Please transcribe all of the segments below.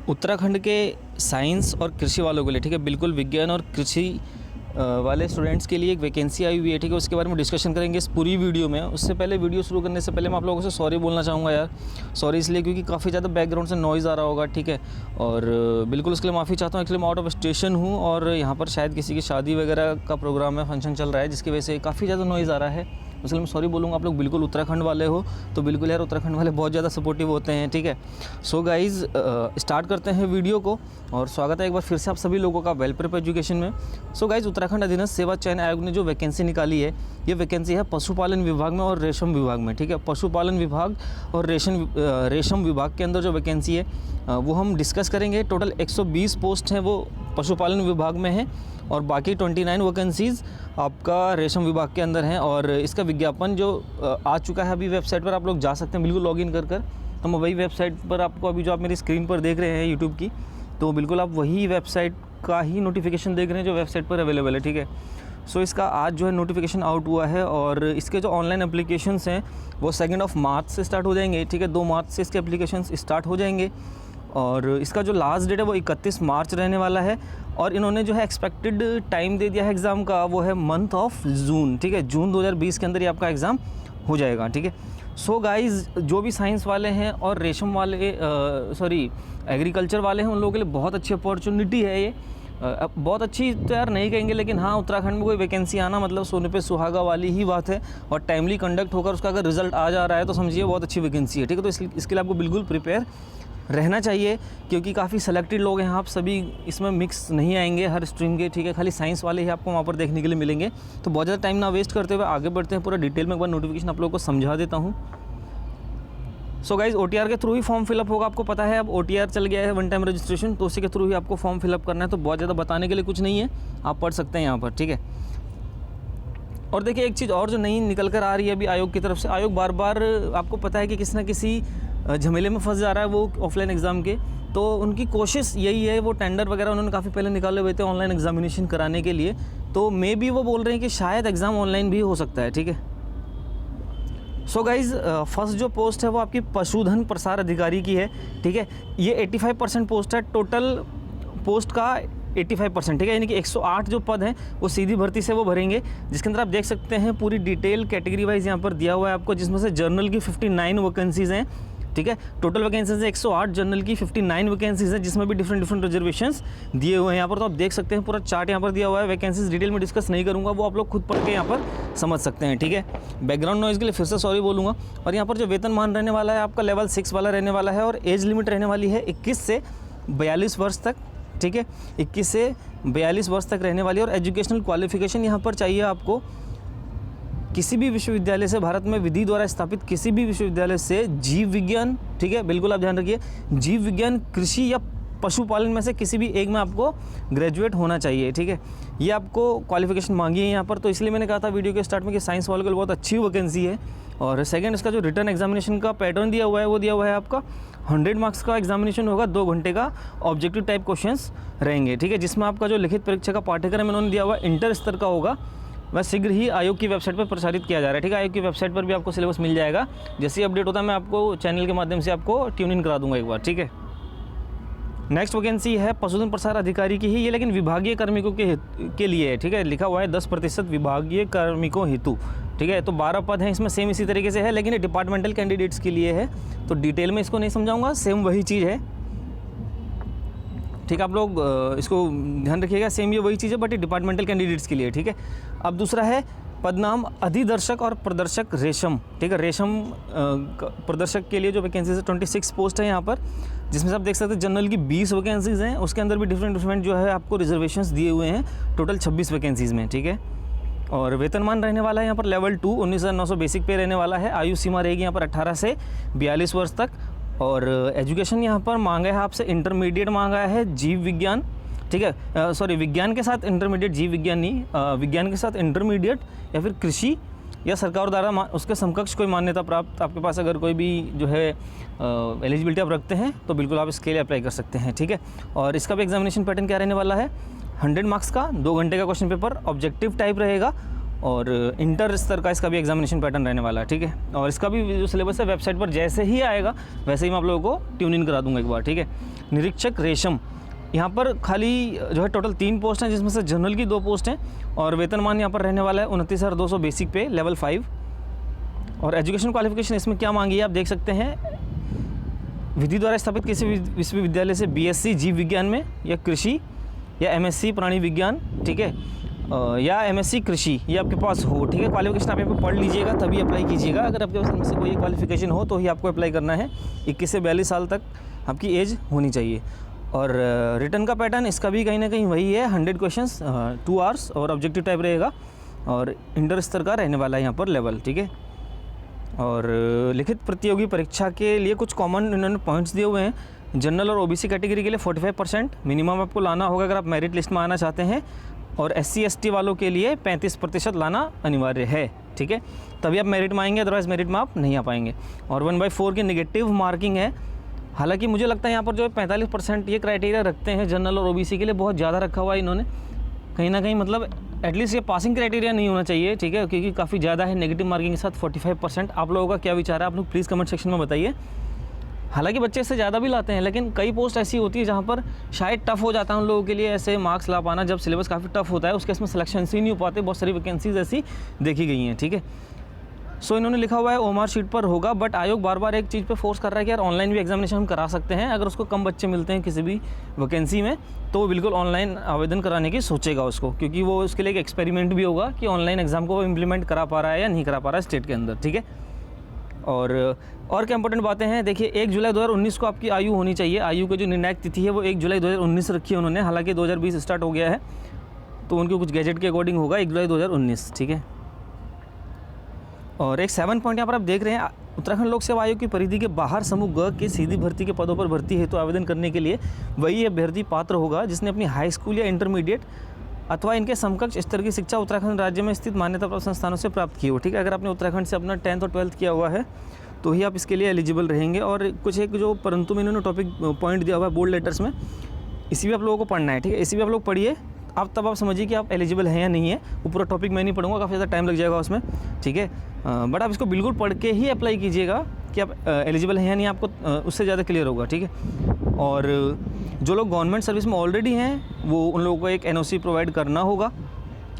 उत्तराखंड के साइंस और कृषि वालों के लिए, ठीक है, बिल्कुल विज्ञान और कृषि वाले स्टूडेंट्स के लिए एक वैकेंसी आई हुई है, ठीक है। उसके बारे में डिस्कशन करेंगे इस पूरी वीडियो में। उससे पहले वीडियो शुरू करने से पहले मैं आप लोगों से सॉरी बोलना चाहूँगा यार। सॉरी इसलिए क्योंकि काफ़ी ज़्यादा बैकग्राउंड से नॉइज़ आ रहा होगा, ठीक है। और बिल्कुल उसके लिए माफ़ी चाहता हूँ। एक्चुअली मैं आउट ऑफ स्टेशन हूँ और यहाँ पर शायद किसी की शादी वगैरह का प्रोग्राम है, फंक्शन चल रहा है, जिसकी वजह से काफ़ी ज़्यादा नॉइज़ आ रहा है। उसके लिए मैं सॉरी बोलूँगा। आप लोग बिल्कुल उत्तराखंड वाले हो तो बिल्कुल यार, उत्तराखंड वाले बहुत ज़्यादा सपोर्टिव होते हैं, ठीक है। सो गाइज़ स्टार्ट करते हैं वीडियो को और स्वागत है एक बार फिर से आप सभी लोगों का वेल प्रेप एजुकेशन में। सो गाइज़, उत्तराखंड अधीनस्थ सेवा चयन आयोग ने जो वैकेंसी निकाली है, ये वैकेंसी है पशुपालन विभाग में और रेशम विभाग में, ठीक है। पशुपालन विभाग और रेशम विभाग के अंदर जो वैकेंसी है वो हम डिस्कस करेंगे। टोटल 120 पोस्ट हैं वो पशुपालन विभाग में है और बाकी 29 वैकेंसीज़ आपका रेशम विभाग के अंदर हैं। और इसका विज्ञापन जो आ चुका है अभी वेबसाइट पर, आप लोग जा सकते हैं बिल्कुल लॉगिन कर हम वही वेबसाइट पर आपको अभी जो आप मेरी स्क्रीन पर देख रहे हैं यूट्यूब की, तो बिल्कुल आप वही वेबसाइट का ही नोटिफिकेशन देख रहे हैं जो वेबसाइट पर अवेलेबल है, ठीक है। सो इसका आज जो है नोटिफिकेशन आउट हुआ है और इसके जो ऑनलाइन एप्लीकेशंस हैं वो 2 मार्च से स्टार्ट हो जाएंगे, ठीक है। 2 मार्च से इसके एप्लीकेशंस स्टार्ट हो जाएंगे और इसका जो लास्ट डेट है वो 31 मार्च रहने वाला है। और इन्होंने जो है एक्सपेक्टेड टाइम दे दिया है एग्ज़ाम का, वो है मंथ ऑफ जून, ठीक है। जून 2020 के अंदर ये आपका एग्ज़ाम हो जाएगा, ठीक है। सो गाइज़, जो भी साइंस वाले हैं और रेशम वाले एग्रीकल्चर वाले हैं, उन लोगों के लिए बहुत अच्छी अपॉर्चुनिटी है ये। बहुत अच्छी तो यार नहीं कहेंगे, लेकिन हाँ, उत्तराखंड में कोई वैकेंसी आना मतलब सोने पे सुहागा वाली ही बात है। और टाइमली कंडक्ट होकर उसका अगर रिजल्ट आ जा रहा है तो समझिए बहुत अच्छी वैकेंसी है, ठीक है। तो इसके लिए आपको बिल्कुल प्रिपेयर रहना चाहिए, क्योंकि काफ़ी सेलेक्टेड लोग हैं। आप सभी इसमें मिक्स नहीं आएंगे हर स्ट्रीम के, ठीक है। खाली साइंस वाले ही आपको वहाँ पर देखने के लिए मिलेंगे। तो बहुत ज़्यादा टाइम ना वेस्ट करते हुए आगे बढ़ते हैं। पूरा डिटेल में एक बार नोटिफिकेशन आप लोगों को समझा देता हूँ। सो गाइज़, OTR के थ्रू ही फॉर्म फिलअप होगा। आपको पता है अब OTR चल गया है, वन टाइम रजिस्ट्रेशन, तो उसी के थ्रू ही आपको फॉर्म फिलअप करना है। तो बहुत ज़्यादा बताने के लिए कुछ नहीं है, आप पढ़ सकते हैं यहाँ पर, ठीक है। और देखिए एक चीज़ और जो नई निकल कर आ रही है अभी आयोग की तरफ से, आयोग बार बार आपको पता है कि किसी न किसी झमेले में फंस जा रहा है वो ऑफलाइन एग्ज़ाम के। तो उनकी कोशिश यही है, वो टेंडर वगैरह उन्होंने काफ़ी पहले निकाले हुए थे ऑनलाइन एग्जामिनेशन कराने के लिए। तो मे बी वो बोल रहे हैं कि शायद एग्ज़ाम ऑनलाइन भी हो सकता है, ठीक है। सो गाइज़, फर्स्ट जो पोस्ट है वो आपकी पशुधन प्रसार अधिकारी की है, ठीक है। ये 85% पोस्ट है, टोटल पोस्ट का 85%, ठीक है। यानी कि 108 जो पद हैं वो सीधी भर्ती से वो भरेंगे, जिसके अंदर आप देख सकते हैं पूरी डिटेल कैटेगरी वाइज यहाँ पर दिया हुआ है आपको, जिसमें से जर्नल की 59 वैकेंसीज़ हैं, ठीक है। टोटल वैकेंसीज है 108, जनरल की 59 वैकेंसीज है, जिसमें भी डिफरेंट रिजर्वेशंस दिए हुए हैं यहाँ पर। तो आप देख सकते हैं पूरा चार्ट यहाँ पर दिया हुआ है। वैकेंसीज डिटेल में डिस्कस नहीं करूँगा, वो आप लोग खुद पढ़ के यहाँ पर समझ सकते हैं, ठीक है। बैकग्राउंड नॉइज़ के लिए फिर से सॉरी बोलूँगा। और यहाँ पर जो वेतनमान रहने वाला है आपका लेवल 6 वाला रहने वाला है और एज लिमिट रहने वाली है 21 से 42 वर्ष तक, ठीक है। 21 से 42 वर्ष तक रहने वाली। और एजुकेशनल क्वालिफिकेशन यहाँ पर चाहिए आपको किसी भी विश्वविद्यालय से, भारत में विधि द्वारा स्थापित किसी भी विश्वविद्यालय से जीव विज्ञान, ठीक है, बिल्कुल आप ध्यान रखिए, जीव विज्ञान, कृषि या पशुपालन में से किसी भी एक में आपको ग्रेजुएट होना चाहिए, ठीक है। ये आपको क्वालिफिकेशन मांगी है यहाँ पर। तो इसलिए मैंने कहा था वीडियो के स्टार्ट में कि साइंस वालों के लिए बहुत अच्छी वैकेंसी है। और सेकंड, इसका जो रिटर्न एग्जामिनेशन का पैटर्न दिया हुआ है वो दिया हुआ है आपका 100 मार्क्स का एग्जामिनेशन होगा, 2 घंटे का ऑब्जेक्टिव टाइप क्वेश्चंस रहेंगे, ठीक है। जिसमें आपका जो लिखित परीक्षा का पाठ्यक्रम इन्होंने दिया हुआ है इंटर स्तर का होगा, वह शीघ्र ही आयोग की वेबसाइट पर प्रसारित किया जा रहा है, ठीक है। आयोग की वेबसाइट पर भी आपको सिलेबस मिल जाएगा। जैसे ही अपडेट होता है मैं आपको चैनल के माध्यम से आपको ट्यून इन करा दूंगा एक बार, ठीक है। नेक्स्ट वैकेंसी है पशुधन प्रसार अधिकारी की ही, ये लेकिन विभागीय कार्मिकों के लिए है, ठीक है। लिखा हुआ है 10% विभागीय कार्मिकों हेतु, ठीक है। तो 12 पद हैं इसमें, सेम इसी तरीके से है, लेकिन ये डिपार्टमेंटल कैंडिडेट्स के लिए है। तो डिटेल में इसको नहीं समझाऊंगा, सेम वही चीज़ है, ठीक है। आप लोग इसको ध्यान रखिएगा, सेम ये वही चीज़ है बट ये डिपार्टमेंटल कैंडिडेट्स के लिए, ठीक है। अब दूसरा है पदनाम अधिदर्शक और प्रदर्शक रेशम, ठीक है। रेशम प्रदर्शक के लिए जो वैकेंसीज है 26 पोस्ट है यहाँ पर, जिसमें से आप देख सकते हैं जनरल की 20 वैकेंसीज़ हैं। उसके अंदर भी डिफरेंट जो है आपको रिजर्वेशंस दिए हुए हैं टोटल 26 वैकेंसीज़ में, ठीक है। और वेतनमान रहने वाला है यहाँ पर लेवल 2 19,900 बेसिक पे रहने वाला है। आयु सीमा रहेगी यहाँ पर 18 से 42 वर्ष तक। और एजुकेशन यहाँ पर मांगा है आपसे इंटरमीडिएट मांगा है जीव विज्ञान, ठीक है। सॉरी, विज्ञान के साथ इंटरमीडिएट, जीव विज्ञान नहीं, विज्ञान के साथ इंटरमीडिएट या फिर कृषि या सरकार द्वारा उसके समकक्ष कोई मान्यता प्राप्त आपके पास अगर कोई भी जो है एलिजिबिलिटी आप रखते हैं तो बिल्कुल आप इसके लिए अप्लाई कर सकते हैं, ठीक है। और इसका भी एग्जामिनेशन पैटर्न क्या रहने वाला है, 100 मार्क्स का 2 घंटे का क्वेश्चन पेपर ऑब्जेक्टिव टाइप रहेगा और इंटर स्तर का इसका भी एग्जामिनेशन पैटर्न रहने वाला है, ठीक है। और इसका भी जो सिलेबस है वेबसाइट पर जैसे ही आएगा वैसे ही मैं आप लोगों को ट्यून इन करा दूंगा एक बार, ठीक है। निरीक्षक रेशम, यहाँ पर खाली जो है टोटल 3 पोस्ट हैं, जिसमें से जनरल की 2 पोस्ट हैं और वेतनमान यहाँ पर रहने वाला है 29,200 बेसिक पे लेवल 5। और एजुकेशन क्वालिफिकेशन इसमें क्या मांगी है आप देख सकते हैं, विधि द्वारा स्थापित किसी विश्वविद्यालय से बीएससी जीव विज्ञान में या कृषि या एमएससी प्राणी विज्ञान, ठीक है, या एमएससी कृषि, ये आपके पास हो, ठीक है। क्वालिफिकेशन आप यहाँ पे पढ़ लीजिएगा तभी अप्लाई कीजिएगा। अगर आपके पास इनमें से कोई क्वालिफिकेशन हो तो ही आपको अप्लाई करना है। 21 से 42 साल तक आपकी एज होनी चाहिए। और रिटर्न का पैटर्न इसका भी कहीं ना कहीं वही है, 100 क्वेश्चंस 2 आवर्स और ऑब्जेक्टिव टाइप रहेगा और इंटर स्तर का रहने वाला है यहाँ पर लेवल, ठीक है। और लिखित प्रतियोगी परीक्षा के लिए कुछ कॉमन इन्होंने पॉइंट्स दिए हुए हैं। जनरल और ओबीसी कैटेगरी के लिए 45% मिनिमम आपको लाना होगा अगर आप मेरिट लिस्ट में आना चाहते हैं, और SC ST वालों के लिए 35% लाना अनिवार्य है, ठीक है, तभी आप मेरिट में आएंगे, अदरवाइज़ मेरिट में आप नहीं आ पाएंगे। और 1/4 की नेगेटिव मार्किंग है। हालांकि मुझे लगता है यहाँ पर जो है 45% ये क्राइटेरिया रखते हैं जनरल और ओबीसी के लिए, बहुत ज़्यादा रखा हुआ है इन्होंने कहीं ना कहीं, मतलब एटलीस्ट ये पासिंग क्राइटेरिया नहीं होना चाहिए, ठीक है, क्योंकि काफ़ी ज़्यादा है नेगेटिव मार्किंग के साथ 45%। आप लोगों का क्या विचार है, आप लोग प्लीज़ कमेंट सेक्शन में बताइए। हालांकि बच्चे इससे ज़्यादा भी लाते हैं, लेकिन कई पोस्ट ऐसी होती है जहाँ पर शायद टफ़ हो जाता है उन लोगों के लिए ऐसे मार्क्स ला पाना, जब सिलेबस काफ़ी टफ होता है उसके इसमें सिलेक्शन ही नहीं हो पाते। बहुत सारी वैकेंसीज ऐसी देखी गई हैं, ठीक है। सो इन्होंने लिखा हुआ है ओमार शीट पर होगा, बट आयोग बार बार एक चीज़ पे फोर्स कर रहा है कि यार ऑनलाइन भी एग्जामिनेशन हम करा सकते हैं। अगर उसको कम बच्चे मिलते हैं किसी भी वैकेंसी में तो वो बिल्कुल ऑनलाइन आवेदन कराने की सोचेगा उसको, क्योंकि वो उसके लिए एक एक्सपेरिमेंट भी होगा कि ऑनलाइन एग्जाम को वो इम्प्लीमेंट करा पा रहा है या नहीं करा पा रहा है स्टेट के अंदर, ठीक है। और क्या इंपॉर्टेंट बातें हैं, देखिए 1 जुलाई 2019 को आपकी आयु होनी चाहिए। आयु की जो निर्णायक तिथि है वो 1 जुलाई 2019 रखी है उन्होंने, हालांकि 2020 स्टार्ट हो गया है तो उनके कुछ गैजेट के अकॉर्डिंग होगा 1 जुलाई 2019, ठीक है। और एक 7 पॉइंट यहाँ पर आप देख रहे हैं, उत्तराखंड लोक सेवा आयोग की परिधि के बाहर समूह ग के सीधी भर्ती के पदों पर भर्ती हेतु आवेदन करने के लिए वही अभ्यर्थी पात्र होगा जिसने अपनी हाई स्कूल या इंटरमीडिएट अथवा इनके समकक्ष स्तर की शिक्षा उत्तराखंड राज्य में स्थित मान्यता प्राप्त संस्थानों से प्राप्त की हो, ठीक है। अगर आपने उत्तराखंड से अपना 10th और 12th किया हुआ है तो ही आप इसके लिए एलिजिबल रहेंगे। और कुछ एक जो परंतु में इन्होंने टॉपिक पॉइंट दिया हुआ है बोल्ड लेटर्स में, इसी भी आप लोगों को पढ़ना है, ठीक है। इसी भी आप लोग पढ़िए, आप तब आप समझिए कि आप एलिजिबल हैं या नहीं है। वो पूरा टॉपिक मैं नहीं पढ़ूंगा, काफ़ी ज़्यादा टाइम लग जाएगा उसमें, ठीक है। बट आप इसको बिल्कुल पढ़ के ही अप्लाई कीजिएगा कि आप एलिजिबल हैं या नहीं, आपको उससे ज़्यादा क्लियर होगा, ठीक है। और जो लोग गवर्नमेंट सर्विस में ऑलरेडी हैं वो उन लोगों को एक NOC प्रोवाइड करना होगा,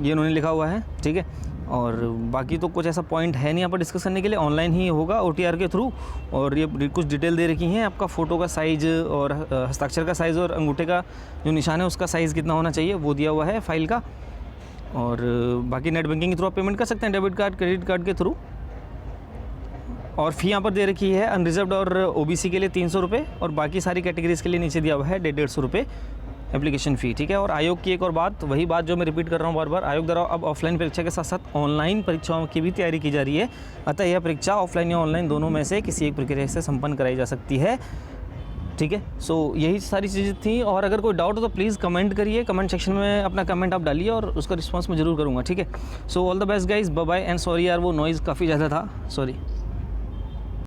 ये उन्होंने लिखा हुआ है, ठीक है। और बाकी तो कुछ ऐसा पॉइंट है नहीं यहाँ पर डिस्कस करने के लिए, ऑनलाइन ही होगा OTR के थ्रू। और ये कुछ डिटेल दे रखी हैं, आपका फ़ोटो का साइज़ और हस्ताक्षर का साइज़ और अंगूठे का जो निशान है उसका साइज़ कितना होना चाहिए वो दिया हुआ है फाइल का। और बाकी नेट बैंकिंग के थ्रू आप पेमेंट कर सकते हैं, डेबिट कार्ड क्रेडिट कार्ड के थ्रू। और फ़ी यहाँ पर दे रखी है अनरिजर्व्ड और OBC के लिए 300 रुपये और बाकी सारी कैटेगरीज़ के लिए नीचे दिया हुआ है 150 रुपये एप्लीकेशन फ़ी, ठीक है। और आयोग की एक और बात, वही बात जो मैं रिपीट कर रहा हूँ बार बार, आयोग द्वारा अब ऑफलाइन परीक्षा के साथ साथ ऑनलाइन परीक्षाओं की भी तैयारी की जा रही है। अतः यह परीक्षा ऑफलाइन या ऑनलाइन दोनों में से किसी एक प्रक्रिया से संपन्न कराई जा सकती है, ठीक है। सो यही सारी चीज़ें थी। और अगर कोई डाउट हो तो प्लीज़ कमेंट करिए, कमेंट सेक्शन में अपना कमेंट आप डालिए और उसका रिस्पॉन्स मैं ज़रूर करूँगा, ठीक है। So all the best guys, bye bye and sorry यार वो नॉइज़ काफ़ी ज़्यादा था, सॉरी।